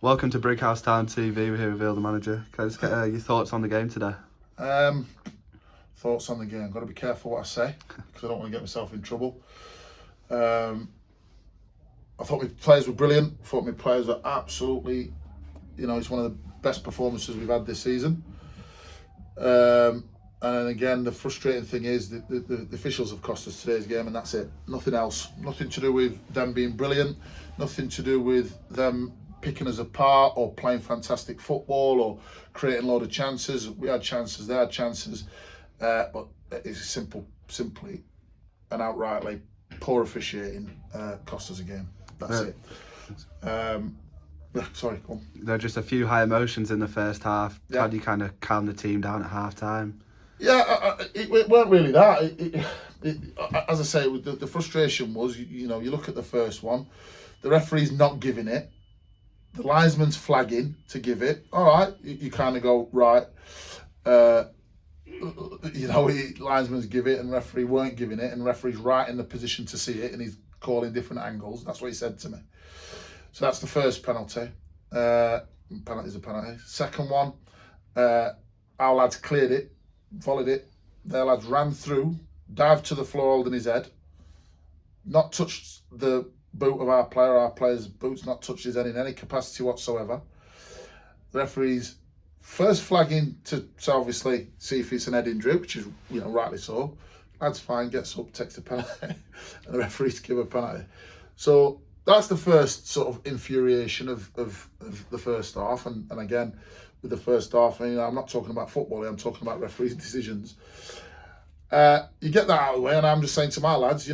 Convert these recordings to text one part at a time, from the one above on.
Welcome to Brighouse Town TV. We're here with Will, the manager. Can I just get your thoughts on the game today? Thoughts on the game. Got to be careful what I say because I don't want to get myself in trouble. I thought my players were brilliant. I thought my players were absolutely, it's one of the best performances we've had this season. And again, the frustrating thing is that the officials have cost us today's game, and that's it. Nothing else. Nothing to do with them being brilliant. Nothing to do with them picking us apart or playing fantastic football or creating a load of chances. We had chances, they had chances, but it's simply and outrightly poor officiating cost us a game. That's it. Sorry, go on. There are just a few high emotions in the first half. Yeah. How do you kind of calm the team down at half time? Yeah, it weren't really that. As I say, the frustration was, you look at the first one, the referee's not giving it. The linesman's flagging to give it. All right, you kind of go, right. Linesman's give it and referee weren't giving it, and referee's right in the position to see it, and he's calling different angles. That's what he said to me. So that's the first penalty. Penalty's a penalty. Second one, our lads cleared it, volleyed it. Their lads ran through, dived to the floor holding his head, not touched the boot of our player's boot's not touched his head in any capacity whatsoever. The referee's first flagging to obviously see if it's an head injury, which is, rightly so. Lad's fine, gets up, takes the penalty, and the referee's give a penalty. So that's the first sort of infuriation of the first half. And again, with the first half, I'm not talking about football, I'm talking about referees' decisions. You get that out of the way, and I'm just saying to my lads,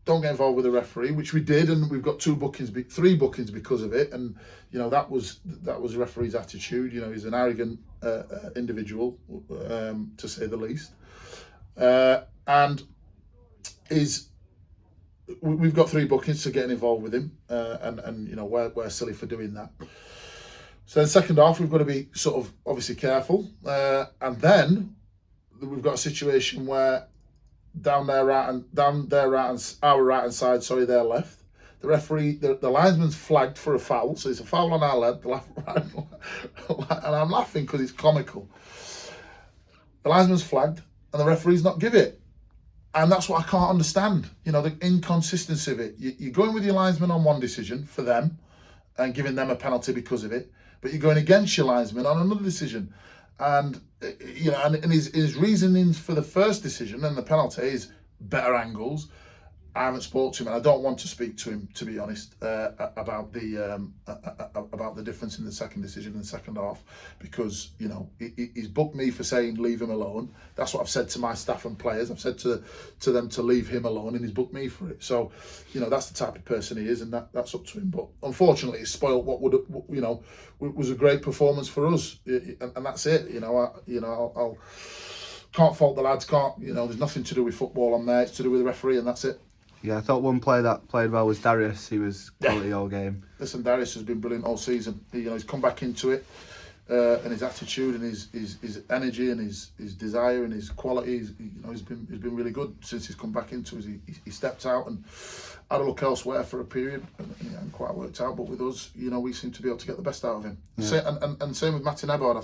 don't get involved with the referee, which we did, and we've got 3 bookings because of it. And that was the referee's attitude. He's an arrogant individual, to say the least. And we've got 3 bookings for getting involved with him, and we're silly for doing that. So in the second half, we've got to be sort of obviously careful, and then we've got a situation where down their right and our right hand side, their left. The referee, the linesman's flagged for a foul, so it's a foul on our left, and I'm laughing because it's comical. The linesman's flagged, and the referee's not give it, and that's what I can't understand. The inconsistency of it. You're going with your linesman on one decision for them, and giving them a penalty because of it, but you're going against your linesman on another decision. And and his reasonings for the first decision and the penalty is better angles. I haven't spoke to him, and I don't want to speak to him, to be honest, about the difference in the second decision in the second half, because he's booked me for saying leave him alone. That's what I've said to my staff and players. I've said to them to leave him alone, and he's booked me for it. So that's the type of person he is, and that's up to him. But unfortunately, he spoiled what was a great performance for us, and that's it. I'll can't fault the lads. There's nothing to do with football on there. It's to do with the referee, and that's it. Yeah, I thought one player that played well was Darius. He was quality all game. Listen, Darius has been brilliant all season. He's come back into it, and his attitude and his energy and his desire and his quality. He's been really good since he's come back into it. He stepped out and had a look elsewhere for a period, and it hadn't quite worked out. But with us, we seem to be able to get the best out of him. Yeah. And same with Matty Nebard. I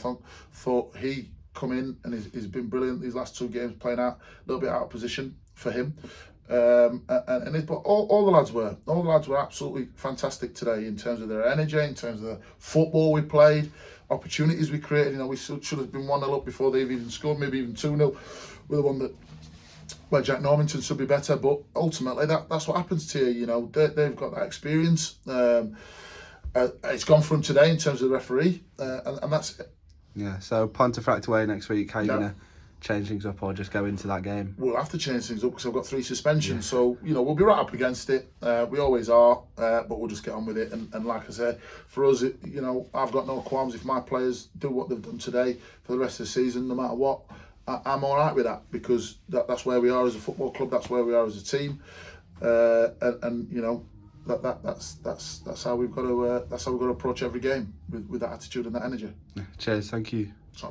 thought he come in and he's been brilliant these last 2 games, playing out a little bit out of position for him. But all the lads were absolutely fantastic today in terms of their energy, in terms of the football we played, opportunities we created. We should have been 1-0 up before they've even scored, maybe even 2-0 with the one where Jack Normington should be better. But ultimately, that's what happens to you. They've got that experience. It's gone for them today in terms of the referee, and that's it. Yeah. So Pontefract away next week. How are you gonna change things up, or just go into that game? We'll have to change things up because I've got 3 suspensions, so we'll be right up against it. We always are, but we'll just get on with it. And like I said, for us, I've got no qualms if my players do what they've done today for the rest of the season, no matter what. I'm all right with that, because that's where we are as a football club. That's where we are as a team, and that's how we've got to approach every game with that attitude and that energy. Cheers, thank you.